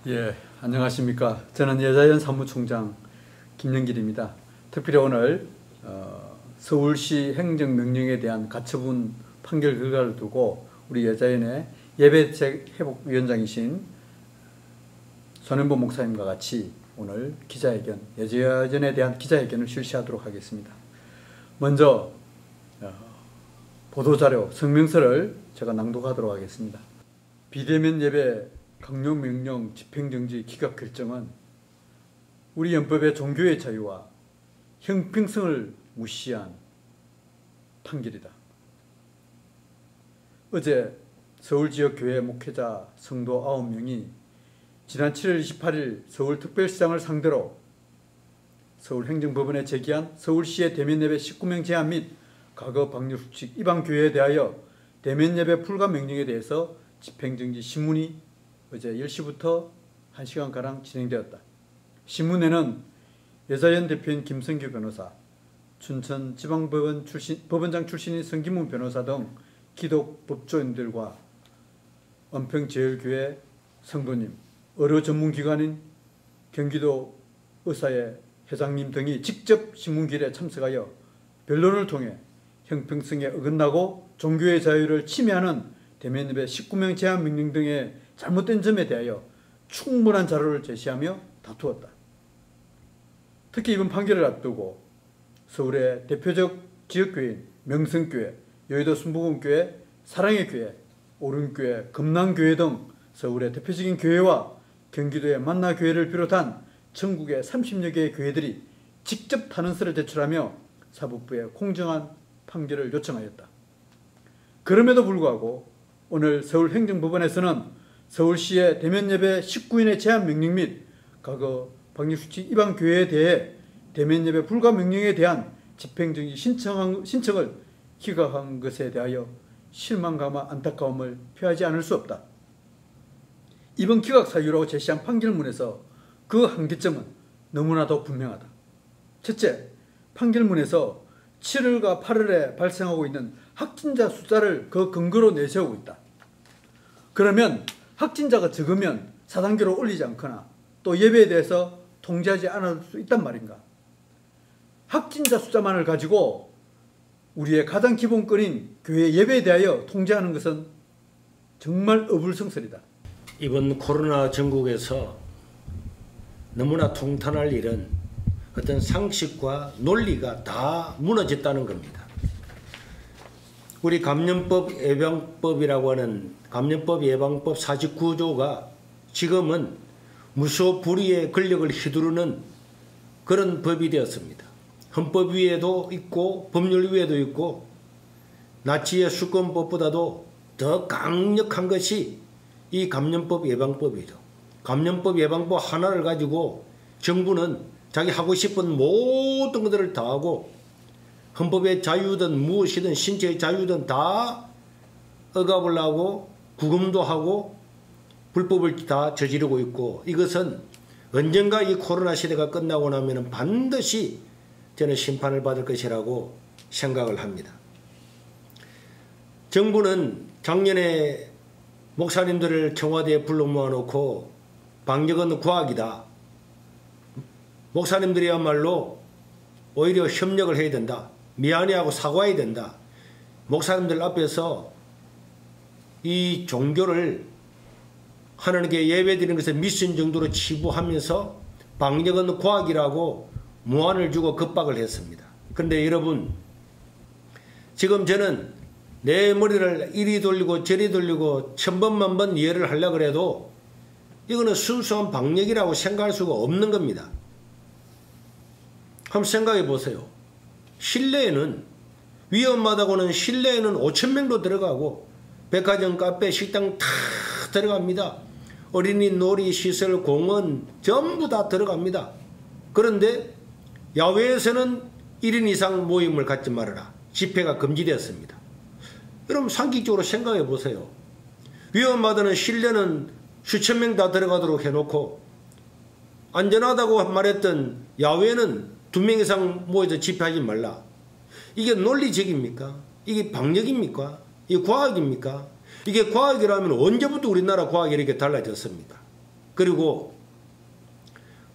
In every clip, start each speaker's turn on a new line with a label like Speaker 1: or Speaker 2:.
Speaker 1: 예, 안녕하십니까. 저는 여자연 사무총장 김영길입니다. 특별히 오늘 서울시 행정명령에 대한 가처분 판결 결과를 두고 우리 여자연의 예배회복위원장이신 손현보 목사님과 같이 오늘 기자회견, 여자연에 대한 기자회견을 실시하도록 하겠습니다. 먼저 보도자료, 성명서를 제가 낭독하도록 하겠습니다. 비대면 예배 강요명령 집행정지 기각 결정은 우리 헌법의 종교의 자유와 형평성을 무시한 판결이다. 어제 서울지역교회 목회자 성도 9명이 지난 7월 28일 서울특별시장을 상대로 서울행정법원에 제기한 서울시의 대면예배 19명 제한 및 과거 방역수칙 위반 교회에 대하여 대면예배 불가 명령에 대해서 집행정지 신문이 어제 10시부터 1시간가량 진행되었다. 신문에는 여자연 대표인 김성규 변호사, 춘천지방법원 법원장 출신인 성기문 변호사 등 기독법조인들과 은평제일교회 성도님, 의료 전문기관인 경기도 의사회 회장님 등이 직접 신문길에 참석하여 변론을 통해 형평성에 어긋나고 종교의 자유를 침해하는 대면예배 19명 제한 명령 등의 잘못된 점에 대하여 충분한 자료를 제시하며 다투었다. 특히 이번 판결을 앞두고 서울의 대표적 지역교회인 명성교회, 여의도 순복음교회, 사랑의 교회, 오륜교회, 금남교회 등 서울의 대표적인 교회와 경기도의 만나교회를 비롯한 전국의 30여 개의 교회들이 직접 탄원서를 제출하며 사법부에 공정한 판결을 요청하였다. 그럼에도 불구하고 오늘 서울행정법원에서는 서울시의 대면예배 19인의 제한 명령 및 과거 방역수칙 위반 교회에 대해 대면예배 불가 명령에 대한 집행정지 신청을 기각한 것에 대하여 실망감과 안타까움을 표하지 않을 수 없다. 이번 기각 사유로 제시한 판결문에서 그 한계점은 너무나도 분명하다. 첫째, 판결문에서 7월과 8월에 발생하고 있는 확진자 숫자를 그 근거로 내세우고 있다. 그러면 확진자가 적으면 4단계로 올리지 않거나 또 예배에 대해서 통제하지 않을 수 있단 말인가? 확진자 숫자만을 가지고 우리의 가장 기본권인 교회 예배에 대하여 통제하는 것은 정말 어불성설이다.
Speaker 2: 이번 코로나 전국에서 너무나 통탄할 일은 어떤 상식과 논리가 다 무너졌다는 겁니다. 우리 감염법 예방법이라고 하는 감염법 예방법 49조가 지금은 무소불위의 권력을 휘두르는 그런 법이 되었습니다. 헌법 위에도 있고 법률 위에도 있고 나치의 수권법보다도 더 강력한 것이 이 감염법 예방법이죠. 감염법 예방법 하나를 가지고 정부는 자기 하고 싶은 모든 것들을 다 하고 헌법의 자유든 무엇이든 신체의 자유든 다 억압을 하고 구금도 하고 불법을 다 저지르고 있고 이것은 언젠가 이 코로나 시대가 끝나고 나면 반드시 저는 심판을 받을 것이라고 생각을 합니다. 정부는 작년에 목사님들을 청와대에 불러 모아놓고 방역은 과학이다. 목사님들이야말로 오히려 협력을 해야 된다. 미안해하고 사과해야 된다. 목사님들 앞에서 이 종교를 하나님께 예배드리는 것을 미션 정도로 치부하면서 방역은 과학이라고 무안을 주고 겁박을 했습니다. 그런데 여러분, 지금 저는 내 머리를 이리 돌리고 저리 돌리고 천번만번 이해를 하려고 해도 이거는 순수한 방역이라고 생각할 수가 없는 겁니다. 한번 생각해 보세요. 실내에는 위험하다고는 실내에는 5,000명도 들어가고 백화점, 카페, 식당 다 들어갑니다. 어린이 놀이시설, 공원 전부 다 들어갑니다. 그런데 야외에서는 1인 이상 모임을 갖지 말아라. 집회가 금지되었습니다. 여러분 상식적으로 생각해 보세요. 위험하다는 실내는 수천 명 다 들어가도록 해놓고 안전하다고 말했던 야외는 2명 이상 모여서 집회하지 말라. 이게 논리적입니까? 이게 방역입니까? 이게 과학입니까? 이게 과학이라면 언제부터 우리나라 과학이 이렇게 달라졌습니까? 그리고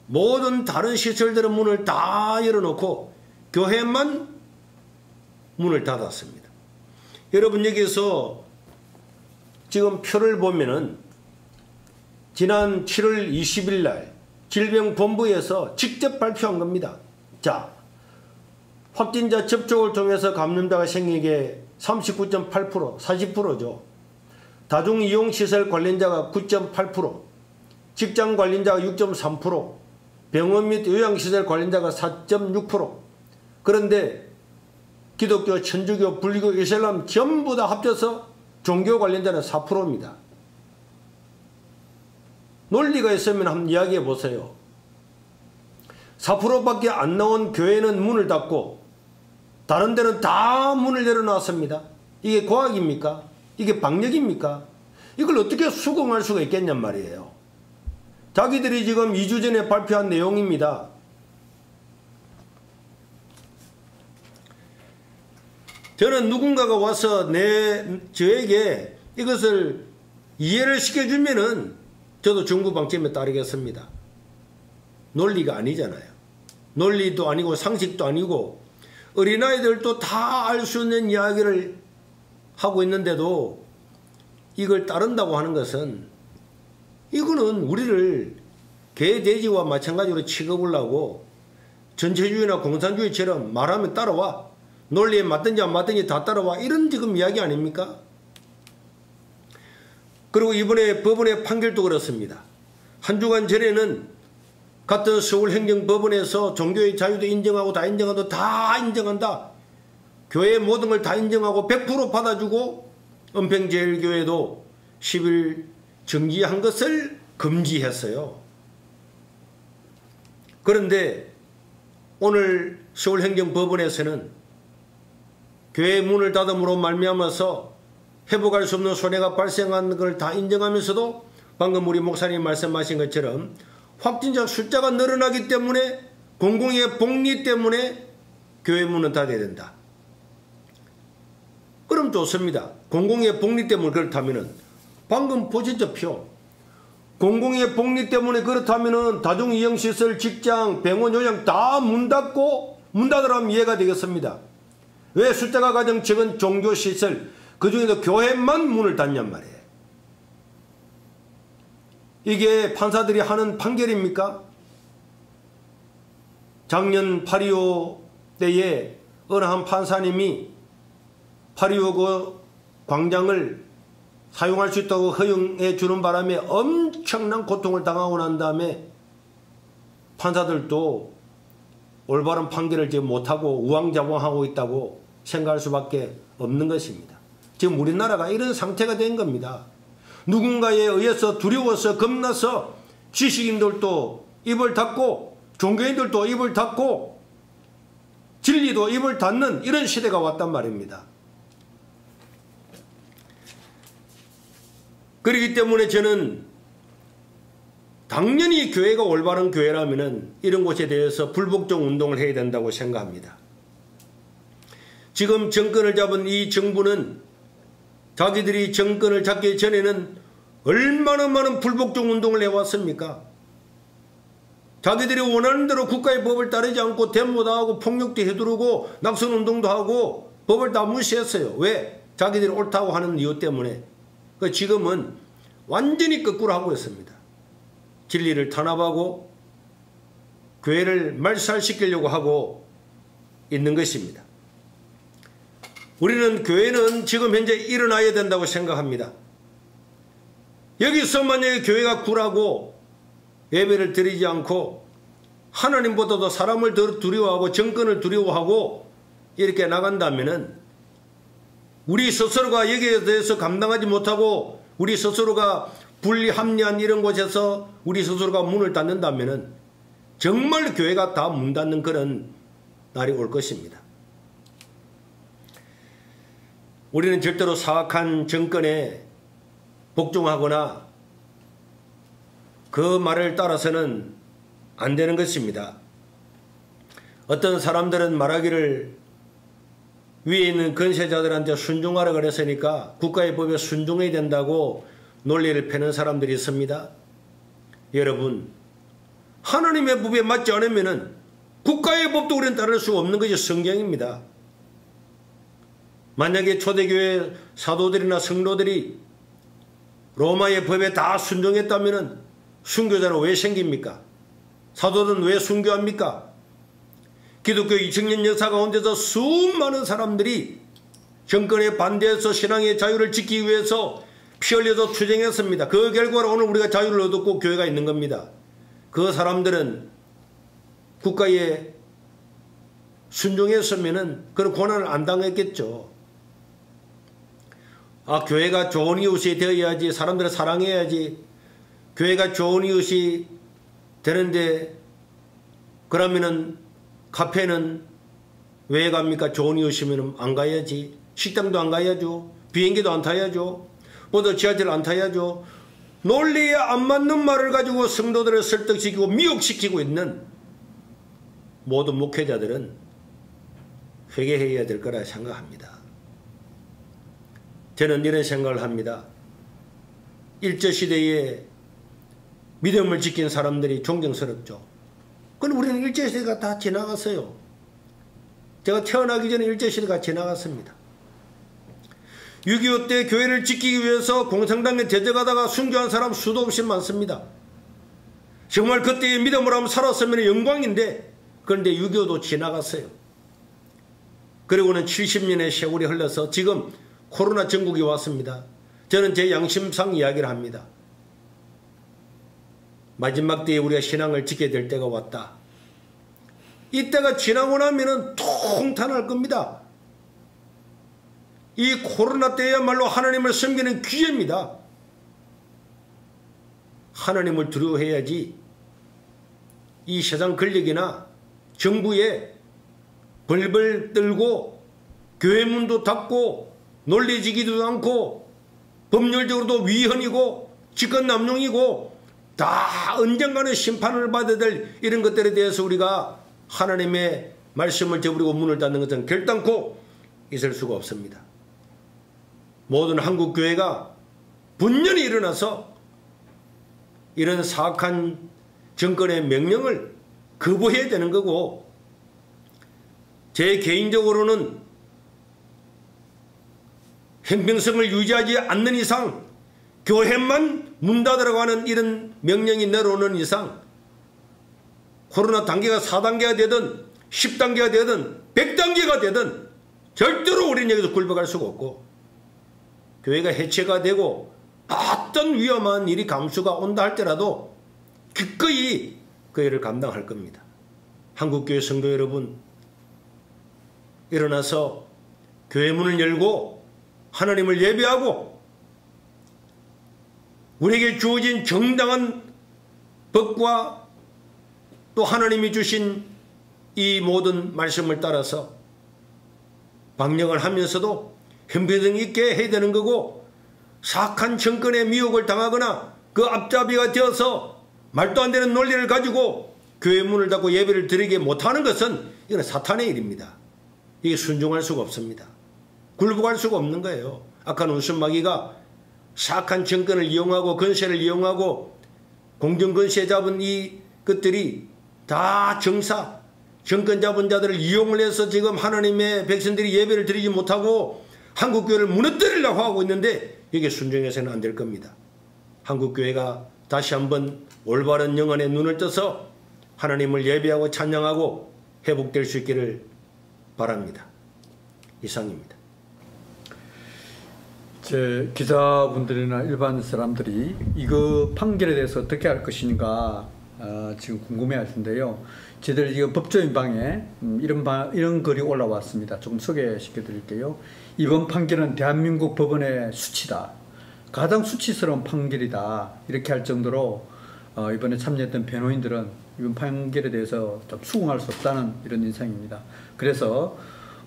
Speaker 2: 모든 다른 시설들의 문을 다 열어놓고 교회만 문을 닫았습니다. 여러분, 여기서 지금 표를 보면은 지난 7월 20일 날 질병본부에서 직접 발표한 겁니다. 자, 확진자 접촉을 통해서 감염자가 생긴 게 39.8%, 40%죠. 다중이용시설 관련자가 9.8%, 직장 관련자가 6.3%, 병원 및 요양시설 관련자가 4.6%. 그런데 기독교, 천주교, 불교, 이슬람 전부 다 합쳐서 종교 관련자는 4%입니다. 논리가 있으면 한번 이야기해 보세요. 4%밖에 안 나온 교회는 문을 닫고 다른 데는 다 문을 열어놨습니다. 이게 과학입니까? 이게 방역입니까? 이걸 어떻게 수긍할 수가 있겠냔 말이에요. 자기들이 지금 2주 전에 발표한 내용입니다. 저는 누군가가 와서 저에게 이것을 이해를 시켜주면은 저도 정부 방침에 따르겠습니다. 논리가 아니잖아요. 논리도 아니고 상식도 아니고 어린아이들도 다 알 수 있는 이야기를 하고 있는데도 이걸 따른다고 하는 것은 이거는 우리를 개, 돼지와 마찬가지로 취급을 하고 전체주의나 공산주의처럼 말하면 따라와. 논리에 맞든지 안 맞든지 다 따라와. 이런 지금 이야기 아닙니까? 그리고 이번에 법원의 판결도 그렇습니다. 한 주간 전에는 같은 서울행정법원에서 종교의 자유도 인정하고 다 인정하고 다 인정한다. 교회의 모든 걸 다 인정하고 100% 받아주고 은평제일교회도 10일 정지한 것을 금지했어요. 그런데 오늘 서울행정법원에서는 교회의 문을 닫음으로 말미암아서 회복할 수 없는 손해가 발생한 걸 다 인정하면서도 방금 우리 목사님 말씀하신 것처럼 확진자 숫자가 늘어나기 때문에 공공의 복리 때문에 교회 문은 닫아야 된다. 그럼 좋습니다. 공공의 복리 때문에 그렇다면은 방금 보셨죠, 표. 공공의 복리 때문에 그렇다면은 다중이용시설, 직장, 병원, 요양 다 문 닫고 문 닫으라면 이해가 되겠습니다. 왜 숫자가 가장 적은 종교시설, 그 중에도 교회만 문을 닫냔 말이에요. 이게 판사들이 하는 판결입니까? 작년 8.25 때에 어느 한 판사님이 8.25 그 광장을 사용할 수 있다고 허용해 주는 바람에 엄청난 고통을 당하고 난 다음에 판사들도 올바른 판결을 지금 못하고 우왕좌왕하고 있다고 생각할 수밖에 없는 것입니다. 지금 우리나라가 이런 상태가 된 겁니다. 누군가에 의해서 두려워서 겁나서 지식인들도 입을 닫고 종교인들도 입을 닫고 진리도 입을 닫는 이런 시대가 왔단 말입니다. 그렇기 때문에 저는 당연히 교회가 올바른 교회라면 이런 곳에 대해서 불복종 운동을 해야 된다고 생각합니다. 지금 정권을 잡은 이 정부는 자기들이 정권을 잡기 전에는 얼마나 많은 불복종 운동을 해왔습니까? 자기들이 원하는 대로 국가의 법을 따르지 않고 데모도 하고 폭력도 해두르고 낙선운동도 하고 법을 다 무시했어요. 왜? 자기들이 옳다고 하는 이유 때문에. 지금은 완전히 거꾸로 하고 있습니다. 진리를 탄압하고 교회를 말살시키려고 하고 있는 것입니다. 우리는 교회는 지금 현재 일어나야 된다고 생각합니다. 여기서 만약에 교회가 굴하고 예배를 드리지 않고 하나님보다도 사람을 더 두려워하고 정권을 두려워하고 이렇게 나간다면은 우리 스스로가 여기에 대해서 감당하지 못하고 우리 스스로가 분리합리한 이런 곳에서 우리 스스로가 문을 닫는다면은 정말 교회가 다 문 닫는 그런 날이 올 것입니다. 우리는 절대로 사악한 정권에 복종하거나 그 말을 따라서는 안 되는 것입니다. 어떤 사람들은 말하기를 위에 있는 권세자들한테 순종하라 그랬으니까 국가의 법에 순종해야 된다고 논리를 펴는 사람들이 있습니다. 여러분, 하나님의 법에 맞지 않으면은 국가의 법도 우리는 따를 수 없는 것이 성경입니다. 만약에 초대교회 사도들이나 성도들이 로마의 법에 다 순종했다면 순교자는 왜 생깁니까? 사도는 왜 순교합니까? 기독교 2000년 역사 가운데서 수많은 사람들이 정권에 반대해서 신앙의 자유를 지키기 위해서 피 흘려서 투쟁했습니다. 그 결과로 오늘 우리가 자유를 얻었고 교회가 있는 겁니다. 그 사람들은 국가에 순종했으면 그런 고난을 안 당했겠죠. 교회가 좋은 이웃이 되어야지, 사람들을 사랑해야지, 교회가 좋은 이웃이 되는데, 그러면은 카페는 왜 갑니까? 좋은 이웃이면 안 가야지. 식당도 안 가야죠. 비행기도 안 타야죠. 모두 지하철 안 타야죠. 논리에 안 맞는 말을 가지고 성도들을 설득시키고 미혹시키고 있는 모든 목회자들은 회개해야 될 거라 생각합니다. 저는 이런 생각을 합니다. 일제시대에 믿음을 지킨 사람들이 존경스럽죠. 그럼 우리는 일제시대가 다 지나갔어요. 제가 태어나기 전에 일제시대가 지나갔습니다. 6.25 때 교회를 지키기 위해서 공산당에 대적하다가 순교한 사람 수도 없이 많습니다. 정말 그때의 믿음으로 한번 살았으면 영광인데, 그런데 6.25도 지나갔어요. 그리고는 70년의 세월이 흘러서 지금 코로나 전국이 왔습니다. 저는 제 양심상 이야기를 합니다. 마지막 때에 우리가 신앙을 지켜야 될 때가 왔다. 이때가 지나고 나면은 통탄할 겁니다. 이 코로나 때야말로 하나님을 섬기는 기회입니다. 하나님을 두려워해야지 이 세상 권력이나 정부에 벌벌 떨고 교회 문도 닫고 논리지기도 않고 법률적으로도 위헌이고 직권남용이고 다 언젠가는 심판을 받아야 될 이런 것들에 대해서 우리가 하나님의 말씀을 저버리고 문을 닫는 것은 결단코 있을 수가 없습니다. 모든 한국교회가 분연히 일어나서 이런 사악한 정권의 명령을 거부해야 되는 거고, 제 개인적으로는 형평성을 유지하지 않는 이상, 교회만 문 닫으라고 하는 이런 명령이 내려오는 이상, 코로나 단계가 4단계가 되든 10단계가 되든 100단계가 되든 절대로 우리는 여기서 굴복할 수가 없고, 교회가 해체가 되고 어떤 위험한 일이 감수가 온다 할때라도 기꺼이 그 일을 감당할 겁니다. 한국교회 성도 여러분, 일어나서 교회 문을 열고 하나님을 예배하고 우리에게 주어진 정당한 법과 또 하나님이 주신 이 모든 말씀을 따라서 방역을 하면서도 형평성 있게 해야 되는 거고, 사악한 정권의 미혹을 당하거나 그 앞잡이가 되어서 말도 안 되는 논리를 가지고 교회 문을 닫고 예배를 드리게 못하는 것은 이건 사탄의 일입니다. 이게 순종할 수가 없습니다. 굴복할 수가 없는 거예요. 아까는 웃음마귀가 사악한 정권을 이용하고 권세를 이용하고 공정권세 잡은 이 것들이 다 정권 잡은 자들을 이용을 해서 지금 하나님의 백성들이 예배를 드리지 못하고 한국교회를 무너뜨리려고 하고 있는데, 이게 순종해서는 안 될 겁니다. 한국교회가 다시 한번 올바른 영안에 눈을 떠서 하나님을 예배하고 찬양하고 회복될 수 있기를 바랍니다. 이상입니다.
Speaker 1: 제 기자분들이나 일반 사람들이 이거 판결에 대해서 어떻게 할 것인가 지금 궁금해할 텐데요. 저희들 지금 법조인방에 이런 글이 올라왔습니다. 조금 소개시켜 드릴게요. 이번 판결은 대한민국 법원의 수치다. 가장 수치스러운 판결이다. 이렇게 할 정도로 이번에 참여했던 변호인들은 이번 판결에 대해서 좀 수긍할 수 없다는 이런 인상입니다. 그래서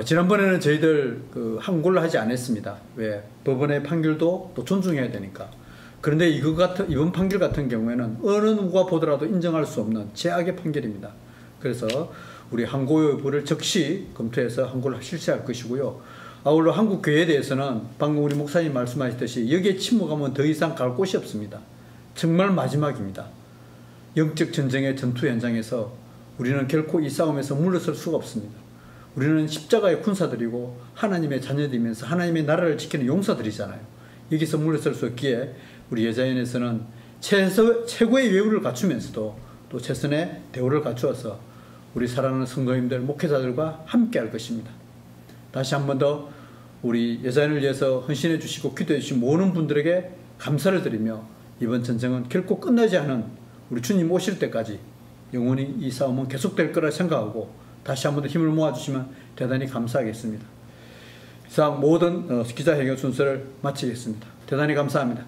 Speaker 1: 지난번에는 저희들 항고를 하지 않았습니다. 왜? 법원의 판결도 또 존중해야 되니까. 그런데 이번 판결 같은 경우에는 어느 누가 보더라도 인정할 수 없는 제악의 판결입니다. 그래서 우리 항고 여부를 즉시 검토해서 항고를 실시할 것이고요. 아울러 한국교회에 대해서는 방금 우리 목사님 말씀하셨듯이 여기에 침묵하면 더 이상 갈 곳이 없습니다. 정말 마지막입니다. 영적 전쟁의 전투 현장에서 우리는 결코 이 싸움에서 물러설 수가 없습니다. 우리는 십자가의 군사들이고 하나님의 자녀들이면서 하나님의 나라를 지키는 용사들이잖아요. 여기서 물러설 수 없기에 우리 여자연에서는 최고의 예우를 갖추면서도 또 최선의 대우를 갖추어서 우리 사랑하는 성도님들, 목회자들과 함께 할 것입니다. 다시 한 번 더 우리 여자연을 위해서 헌신해 주시고 기도해 주신 모든 분들에게 감사를 드리며 이번 전쟁은 결코 끝나지 않은 우리 주님 오실 때까지 영원히 이 싸움은 계속될 거라 생각하고 다시 한 번 더 힘을 모아주시면 대단히 감사하겠습니다. 이상 모든 기자회견 순서를 마치겠습니다. 대단히 감사합니다.